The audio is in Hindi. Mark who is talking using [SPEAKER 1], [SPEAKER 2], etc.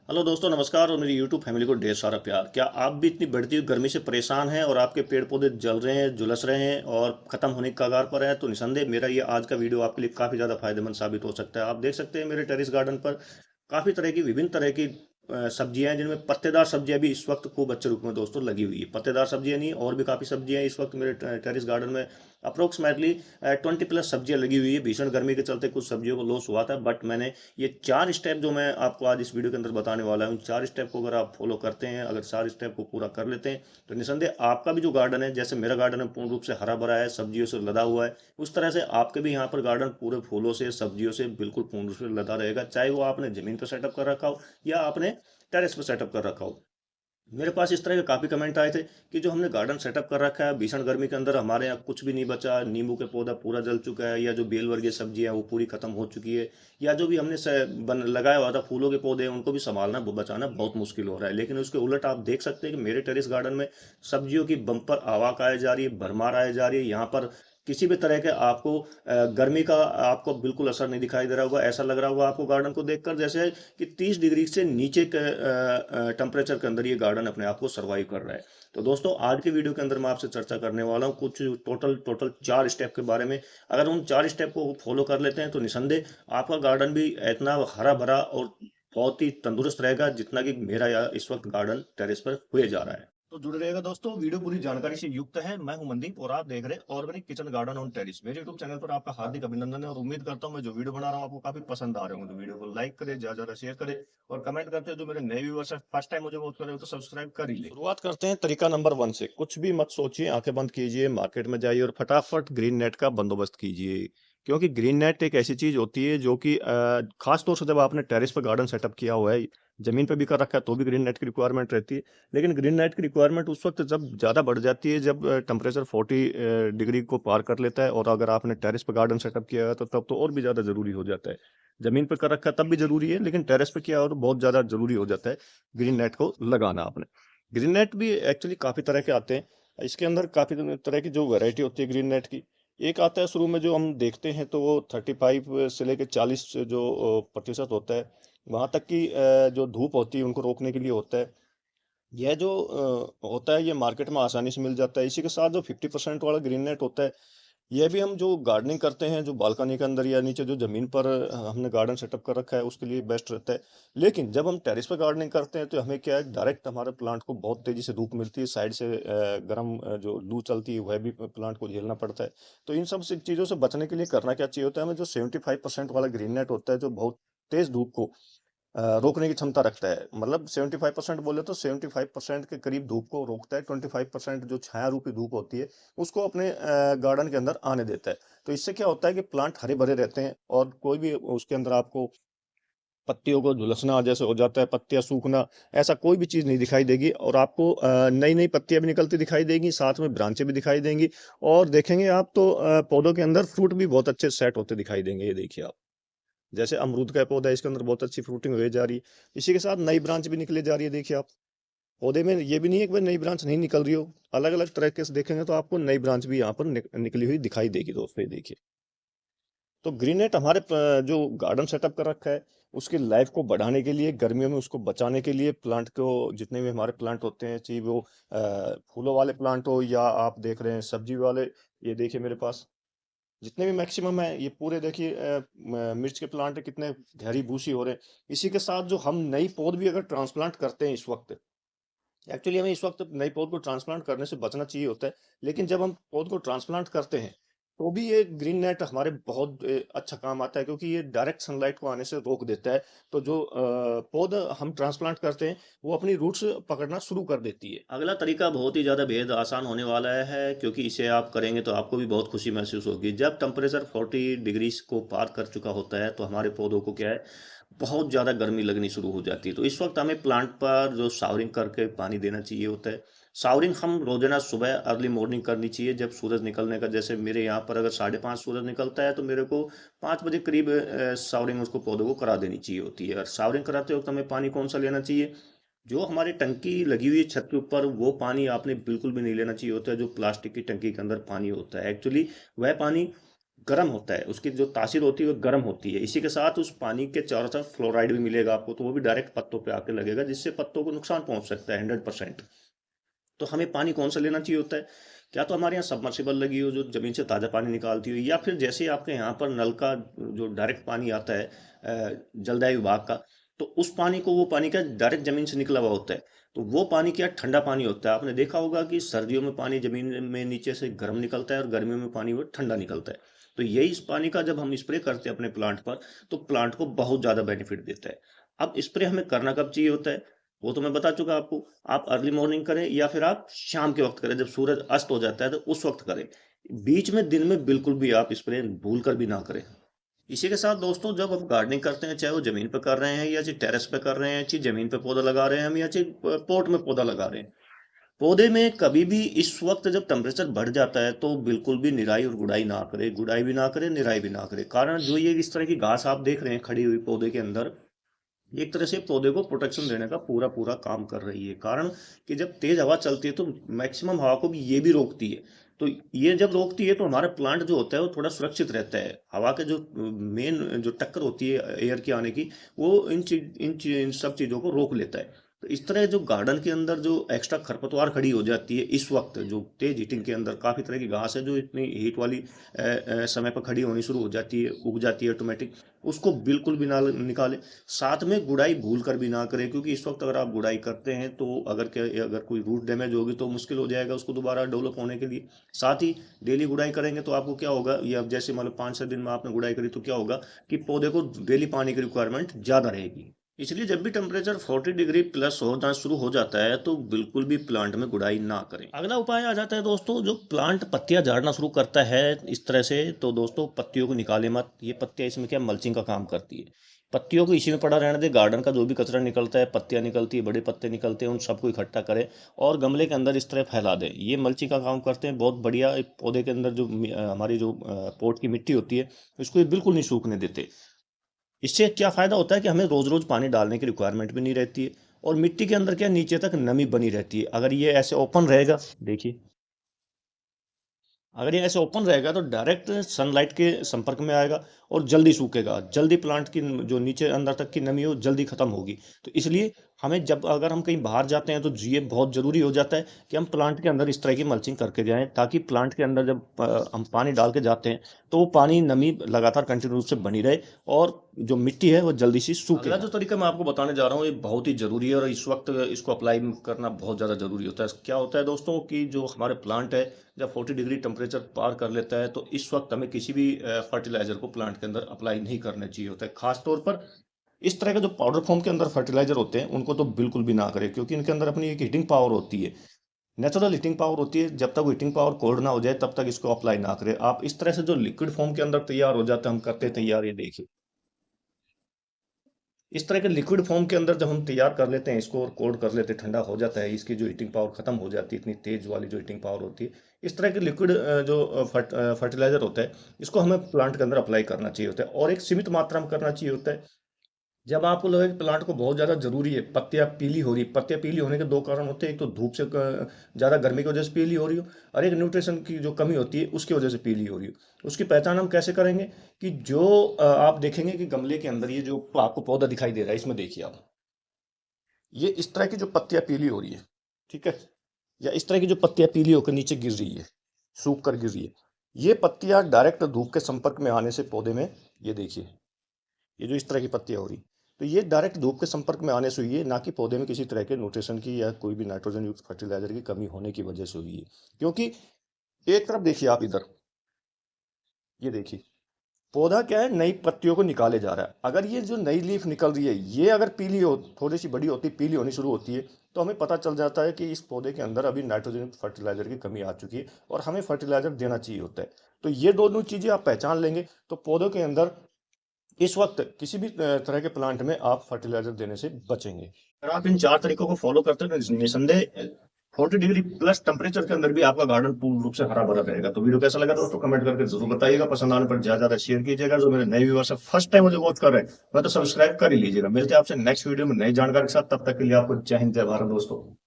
[SPEAKER 1] हेलो दोस्तों, नमस्कार और मेरी यूट्यूब फैमिली को ढेर सारा प्यार। क्या आप भी इतनी बढ़ती हुई गर्मी से परेशान हैं और आपके पेड़ पौधे जल रहे हैं, झुलस रहे हैं और ख़त्म होने की कगार पर है? तो निसंदेह मेरा ये आज का वीडियो आपके लिए काफ़ी ज़्यादा फायदेमंद साबित हो सकता है। आप देख सकते हैं मेरे टेरेस गार्डन पर काफ़ी तरह की विभिन्न तरह की सब्जियां हैं, जिनमें पत्तेदार सब्जियां भी इस वक्त खूब अच्छे रूप में दोस्तों लगी हुई है। पत्तेदार सब्जियां नहीं, और भी काफ़ी सब्जियां हैं इस वक्त मेरे टेरेस गार्डन में। अप्रोक्सीमेटली 20+ सब्जियां लगी हुई है। भीषण गर्मी के चलते कुछ सब्जियों को लॉस हुआ था, बट मैंने ये 4 स्टेप जो मैं आपको आज इस वीडियो के अंदर बताने वाला हूँ, 4 स्टेप को अगर आप फॉलो करते हैं, अगर 4 स्टेप को पूरा कर लेते हैं, तो निसंदेह आपका भी जो गार्डन है, जैसे मेरा गार्डन है पूर्ण रूप से हरा भरा है, सब्जियों से लदा हुआ है, उस तरह से आपके भी यहाँ पर गार्डन पूरे फूलों से, सब्जियों से बिल्कुल पूर्ण रूप से लदा रहेगा। चाहे वो आपने जमीन पर सेटअप कर रखा हो या आपने टेरेस पर सेटअप कर रखा हो। मेरे पास इस तरह के काफ़ी कमेंट आए थे कि जो हमने गार्डन सेटअप कर रखा है, भीषण गर्मी के अंदर हमारे यहाँ कुछ भी नहीं बचा, नींबू के पौधा पूरा जल चुका है, या जो बेल वर्गीय सब्जी है वो पूरी खत्म हो चुकी है, या जो भी हमने लगाया हुआ था फूलों के पौधे, उनको भी संभालना बचाना बहुत मुश्किल हो रहा है। लेकिन उसके उलट आप देख सकते हैं कि मेरे टेरेस गार्डन में सब्जियों की बम्पर आवाक आए जा रही है, भरमार आए जा रही है। यहाँ पर किसी भी तरह के आपको गर्मी का आपको बिल्कुल असर नहीं दिखाई दे रहा होगा। ऐसा लग रहा होगा आपको गार्डन को देखकर जैसे कि 30 डिग्री से नीचे के टेम्परेचर के अंदर ये गार्डन अपने आप को सर्वाइव कर रहा है। तो दोस्तों, आज के वीडियो के अंदर मैं आपसे चर्चा करने वाला हूँ कुछ टोटल टोटल 4 स्टेप के बारे में। अगर उन 4 स्टेप को फॉलो कर लेते हैं, तो निसंदेह आपका गार्डन भी इतना हरा भरा और बहुत ही तंदुरुस्त रहेगा, जितना कि मेरा यहाँ इस वक्त गार्डन टेरेस पर हुए जा रहा है। तो जुड़े रहेगा दोस्तों, वीडियो पूरी जानकारी से युक्त है। मैं हूं मनदीप और आप देख रहे हैं organic kitchen garden on terrace. मेरे यूट्यूब चैनल पर आपका हार्दिक अभिनंदन है और उम्मीद करता हूं मैं जो वीडियो बना रहा हूं आपको काफी पसंद आ रहे होंगे। तो वीडियो को लाइक करें, ज्यादा ज्यादा शेयर करें और कमेंट करते हैं। जो मेरे नए व्यूअर्स हैं, फर्स्ट टाइम मुझे वॉच कर रहे हो, तो सब्सक्राइब कर ही ले। शुरुआत करते हैं तरीका नंबर 1 से। कुछ भी मत सोचिए, आंखें बंद कीजिए, मार्केट में जाइए और फटाफट ग्रीन नेट का बंदोबस्त कीजिए। क्योंकि ग्रीन नेट एक ऐसी चीज होती है जो कि खास तौर से जब आपने टेरिस पर गार्डन सेटअप किया हुआ है, जमीन पर भी कर रखा है, तो भी ग्रीन नेट की रिक्वायरमेंट रहती है। लेकिन ग्रीन नेट की रिक्वायरमेंट उस वक्त जब ज़्यादा बढ़ जाती है, जब टेम्परेचर 40 डिग्री को पार कर लेता है, और अगर आपने टेरेस पर गार्डन सेटअप किया है तो तब तो और भी ज़्यादा ज़रूरी हो जाता है। ज़मीन पर कर रखा है तब भी ज़रूरी है, लेकिन टेरेस पे किया हो तो बहुत ज़्यादा ज़रूरी हो जाता है ग्रीन नेट को लगाना आपने। ग्रीन नेट भी एक्चुअली काफ़ी तरह के आते हैं। इसके अंदर काफ़ी तरह की जो वैरायटी होती है ग्रीन नेट की। एक आता है शुरू में जो हम देखते हैं, तो वो 35 से लेकर 40 जो प्रतिशत होता है, वहाँ तक की जो धूप होती है उनको रोकने के लिए होता है। यह जो होता है, ये मार्केट में आसानी से मिल जाता है। इसी के साथ जो 50% वाला ग्रीन नेट होता है, यह भी हम जो गार्डनिंग करते हैं, जो बालकनी के अंदर या नीचे जो ज़मीन पर हमने गार्डन सेटअप कर रखा है, उसके लिए बेस्ट रहता है। लेकिन जब हम टेरेस पे गार्डनिंग करते हैं, तो हमें क्या है, डायरेक्ट हमारे प्लांट को बहुत तेज़ी से धूप मिलती है, साइड से गर्म जो लू चलती है, वह भी प्लांट को झेलना पड़ता है। तो इन सब से चीज़ों से बचने के लिए करना क्या चाहिए होता है, हमें जो 75% वाला ग्रीन नेट होता है, जो बहुत तेज़ धूप को रोकने की क्षमता रखता है। मतलब 75% बोले तो 75% के करीब धूप को रोकता है, 25% जो छाया रूपी धूप होती है, उसको अपने गार्डन के अंदर आने देता है। तो इससे क्या होता है कि प्लांट हरे-भरे रहते हैं, और कोई भी उसके अंदर आपको पत्तियों को झुलसना जैसे हो जाता है, पत्तियाँ सूखना, ऐसा कोई भी चीज़ नहीं दिखाई देगी, और आपको नई-नई पत्तियाँ भी निकलती दिखाई देंगी, साथ में ब्रांचें भी दिखाई देंगी, और देखेंगे आप तो पौधों के अंदर फ्रूट भी बहुत अच्छे सेट होते दिखाई देंगे, ये देखिए आप। जैसे अमरूद का पौधा है, इसके अंदर बहुत अच्छी फ्रूटिंग हुई जा रही है। इसी के साथ नई ब्रांच भी निकली जा रही है, देखिए आप। पौधे में ये भी नहीं है कि भाई नई ब्रांच नहीं निकल रही हो। अलग-अलग तरीके से देखेंगे तो आपको नई ब्रांच भी यहाँ पर निकली हुई दिखाई देगी दोस्तों, ये देखिए। तो ग्रीन नेट हमारे जो गार्डन सेटअप कर रखा है, उसकी लाइफ को बढ़ाने के लिए, गर्मियों में उसको बचाने के लिए, प्लांट को, जितने भी हमारे प्लांट होते हैं, चाहे वो फूलों वाले प्लांट हो या आप देख रहे हैं सब्जी वाले, ये देखिए मेरे पास जितने भी मैक्सिमम है, ये पूरे देखिए मिर्च के प्लांट कितने गहरी बूसी हो रहे हैं। इसी के साथ जो हम नई पौध भी अगर ट्रांसप्लांट करते हैं इस वक्त, एक्चुअली हमें इस वक्त नई पौध को ट्रांसप्लांट करने से बचना चाहिए होता है। लेकिन जब हम पौध को ट्रांसप्लांट करते हैं, तो भी ये ग्रीन नेट हमारे बहुत अच्छा काम आता है, क्योंकि ये डायरेक्ट सनलाइट को आने से रोक देता है। तो जो पौध हम ट्रांसप्लांट करते हैं, वो अपनी रूट्स पकड़ना शुरू कर देती है। अगला तरीका बहुत ही ज़्यादा बेहद आसान होने वाला है, क्योंकि इसे आप करेंगे तो आपको भी बहुत खुशी महसूस होगी। जब टेम्परेचर 40 डिग्री को पार कर चुका होता है, तो हमारे पौधों को क्या है, बहुत ज़्यादा गर्मी लगनी शुरू हो जाती है। तो इस वक्त हमें प्लांट पर जो शावरिंग करके पानी देना चाहिए होता है। शावरिंग हम रोजाना सुबह अर्ली मॉर्निंग करनी चाहिए, जब सूरज निकलने का, जैसे मेरे यहाँ पर अगर 5:30 सूरज निकलता है, तो मेरे को 5 बजे करीब शावरिंग उसको पौधों को करा देनी चाहिए होती है। और शावरिंग कराते वक्त हमें पानी कौन सा लेना चाहिए? जो हमारी टंकी लगी हुई है छत के ऊपर, वो पानी आपने बिल्कुल भी नहीं लेना चाहिए होता है, जो प्लास्टिक की टंकी के अंदर पानी होता है। एक्चुअली वह पानी गर्म होता है, उसकी जो तासीर होती है वो गर्म होती है। इसी के साथ उस पानी के चारों तरफ फ्लोराइड भी मिलेगा आपको, तो वो भी डायरेक्ट पत्तों पे आके लगेगा, जिससे पत्तों को नुकसान पहुंच सकता है 100%। तो हमें पानी कौन सा लेना चाहिए होता है? क्या तो हमारे यहाँ सबमर्सिबल लगी हो जो ज़मीन से ताज़ा पानी निकालती हो, या फिर जैसे आपके यहाँ पर नल का जो डायरेक्ट पानी आता है जलदाय विभाग का, तो उस पानी को, वो पानी क्या डायरेक्ट ज़मीन से निकला हुआ होता है, तो वो पानी क्या ठंडा पानी होता है। आपने देखा होगा कि सर्दियों में पानी ज़मीन में नीचे से गर्म निकलता है और गर्मियों में पानी वो ठंडा निकलता है। तो यही इस पानी का जब हम स्प्रे करते हैं अपने प्लांट पर, तो प्लांट को बहुत ज़्यादा बेनिफिट देता है। अब स्प्रे हमें करना कब चाहिए होता है, वो तो मैं बता चुका आपको। आप अर्ली मॉर्निंग करें या फिर आप शाम के वक्त करें, जब सूरज अस्त हो जाता है तो उस वक्त करें। बीच में दिन में बिल्कुल भी आप स्प्रे भूल कर भी ना करें। इसी के साथ दोस्तों, जब आप गार्डनिंग करते हैं, चाहे वो जमीन पर कर रहे हैं या चाहे टेरेस पे कर रहे हैं, चाहे जमीन पे पौधा लगा रहे हैं हम, या चाहे पोट में पौधा लगा रहे हैं, पौधे में कभी भी इस वक्त जब टेम्परेचर बढ़ जाता है तो बिल्कुल भी निराई और गुड़ाई ना करें, गुड़ाई भी ना करें, निराई भी ना करें। कारण जो ये इस तरह की घास आप देख रहे हैं खड़ी हुई पौधे के अंदर, एक तरह से पौधे को प्रोटेक्शन देने का पूरा पूरा काम कर रही है। कारण कि जब तेज हवा चलती है तो मैक्सिमम हवा को भी ये भी रोकती है। तो ये जब रोकती है तो हमारा प्लांट जो होता है वो थोड़ा सुरक्षित रहता है। हवा के जो मेन जो टक्कर होती है एयर की आने की, वो इन सब चीज़ों को रोक लेता है। तो इस तरह जो गार्डन के अंदर जो एक्स्ट्रा खरपतवार खड़ी हो जाती है इस वक्त, जो तेज हीटिंग के अंदर काफ़ी तरह की घास है जो इतनी हीट वाली समय पर खड़ी होनी शुरू हो जाती है, उग जाती है ऑटोमेटिक, उसको बिल्कुल भी ना निकालें। साथ में गुड़ाई भूल कर भी ना करें, क्योंकि इस वक्त अगर आप गुड़ाई करते हैं तो अगर कोई रूट डैमेज होगी तो मुश्किल हो जाएगा उसको दोबारा डेवलप होने के लिए। साथ ही डेली गुड़ाई करेंगे तो आपको क्या होगा, या जैसे मान लो 5-6 दिन में आपने गुड़ाई करी तो क्या होगा कि पौधे को डेली पानी की रिक्वायरमेंट ज़्यादा रहेगी। इसलिए जब भी टेम्परेचर 40 डिग्री प्लस होना शुरू हो जाता है तो बिल्कुल भी प्लांट में गुड़ाई ना करें। अगला उपाय आ जाता है दोस्तों, जो प्लांट पत्तियां झाड़ना शुरू करता है इस तरह से, तो दोस्तों पत्तियों को निकाले मत। ये पत्तियां इसमें क्या मल्चिंग का काम करती है। पत्तियों को इसी में पड़ा रहने दे। गार्डन का जो भी कचरा निकलता है, पत्तियां निकलती है, बड़े पत्ते निकलते हैं, उन सबको इकट्ठा करें और गमले के अंदर इस तरह फैला दें। ये मल्चिंग का काम करते हैं, बहुत बढ़िया। पौधे के अंदर जो हमारी जो पोट की मिट्टी होती है उसको ये बिल्कुल नहीं सूखने देते। इससे क्या फ़ायदा होता है कि हमें रोज़ रोज़ पानी डालने की रिक्वायरमेंट भी नहीं रहती है, और मिट्टी के अंदर क्या नीचे तक नमी बनी रहती है। अगर ये ऐसे ओपन रहेगा, देखिए, अगर ये ऐसे ओपन रहेगा तो डायरेक्ट सनलाइट के संपर्क में आएगा और जल्दी सूखेगा, जल्दी प्लांट की जो नीचे अंदर तक की नमी हो जल्दी खत्म होगी। तो इसलिए हमें जब अगर हम कहीं बाहर जाते हैं तो ये बहुत ज़रूरी हो जाता है कि हम प्लांट के अंदर इस तरह की मल्चिंग करके जाएं, ताकि प्लांट के अंदर जब हम पानी डाल के जाते हैं तो वो पानी नमी लगातार कंटिन्यू रूप से बनी रहे और जो मिट्टी है वो जल्दी से सूखे। अगला जो तरीका मैं आपको बताने जा रहा हूँ ये बहुत ही ज़रूरी है और इस वक्त इसको अप्लाई करना बहुत ज़्यादा ज़रूरी होता है। क्या होता है दोस्तों कि जो हमारे प्लांट है जब 40 डिग्री टेम्परेचर पार कर लेता है तो इस वक्त हमें किसी भी फर्टिलाइजर को प्लांट के अंदर अप्लाई नहीं करना चाहिए होता है। खास तौर पर इस तरह के जो पाउडर फॉर्म के अंदर फर्टिलाइजर होते हैं उनको तो बिल्कुल भी ना करें, क्योंकि इनके अंदर अपनी एक हीटिंग पावर होती है, नेचुरल हीटिंग पावर होती है। जब तक हीटिंग पावर कोल्ड ना हो जाए तब तक इसको अप्लाई ना करें। आप इस तरह से जो लिक्विड फॉर्म के अंदर तैयार हो जाता है, हम करते तैयार, ये देखिए, इस तरह के लिक्विड फॉर्म के अंदर जब हम तैयार कर लेते हैं इसको और कोल्ड कर लेते हैं, ठंडा हो जाता है, इसकी जो हीटिंग पावर खत्म हो जाती है, इतनी तेज वाली जो हीटिंग पावर होती है, इस तरह के लिक्विड जो फर्टिलाइजर होता है इसको हमें प्लांट के अंदर अप्लाई करना चाहिए होता है, और एक सीमित मात्रा में करना चाहिए होता है। जब आपको लगे कि प्लांट को बहुत ज़्यादा ज़रूरी है, पत्तियां पीली हो रही, पत्तियां पीली होने के दो कारण होते हैं, एक तो धूप से ज़्यादा गर्मी की वजह से पीली हो रही हो, और एक न्यूट्रिशन की जो कमी होती है उसकी वजह से पीली हो रही हो। उसकी पहचान हम कैसे करेंगे कि जो आप देखेंगे कि गमले के अंदर ये जो आपको पौधा दिखाई दे रहा है, इसमें देखिए आप, ये इस तरह की जो पत्तियां पीली हो रही है, ठीक है, या इस तरह की जो पत्तियां पीली होकर नीचे गिर रही है, सूख कर गिर रही है, ये पत्तियां डायरेक्ट धूप के संपर्क में आने से पौधे में, ये देखिए, ये जो इस तरह की पत्तियां हो रही, तो ये डायरेक्ट धूप के संपर्क में आने से हुई है, ना कि पौधे में किसी तरह के न्यूट्रिशन की या कोई भी नाइट्रोजन युक्त फर्टिलाइजर की कमी होने की वजह से हुई है। क्योंकि एक तरफ देखिए आप इधर, ये देखिए, पौधा क्या है, नई पत्तियों को निकाले जा रहा है। अगर ये जो नई लीफ निकल रही है ये अगर पीली हो, थोड़ी सी बड़ी होती, पीली होनी शुरू होती है, तो हमें पता चल जाता है कि इस पौधे के अंदर अभी नाइट्रोजन फर्टिलाइजर की कमी आ चुकी है और हमें फर्टिलाइजर देना चाहिए होता है। तो ये दोनों चीजें आप पहचान लेंगे तो पौधों के अंदर इस वक्त किसी भी तरह के प्लांट में आप फर्टिलाइजर देने से बचेंगे। अगर आप इन 4 तरीकों को फॉलो करते हैं तो निसंदेह 40 डिग्री प्लस टेम्परेचर के अंदर भी आपका गार्डन पूर्ण रूप से हरा भरा रहेगा। तो वीडियो कैसा लगा दोस्तों कमेंट करके जरूर बताइएगा। पसंद आने पर ज्यादा ज्यादा शेयर कीजिएगा। जो मेरे नए व्यूअर्स है फर्स्ट टाइम मुझे वॉच कर रहे हैं मैं तो सब्सक्राइब कर ही लीजिएगा। मिलते हैं आपसे नेक्स्ट वीडियो में नई जानकारी के साथ, तब तक के लिए आपको जय हिंद जय भारत दोस्तों।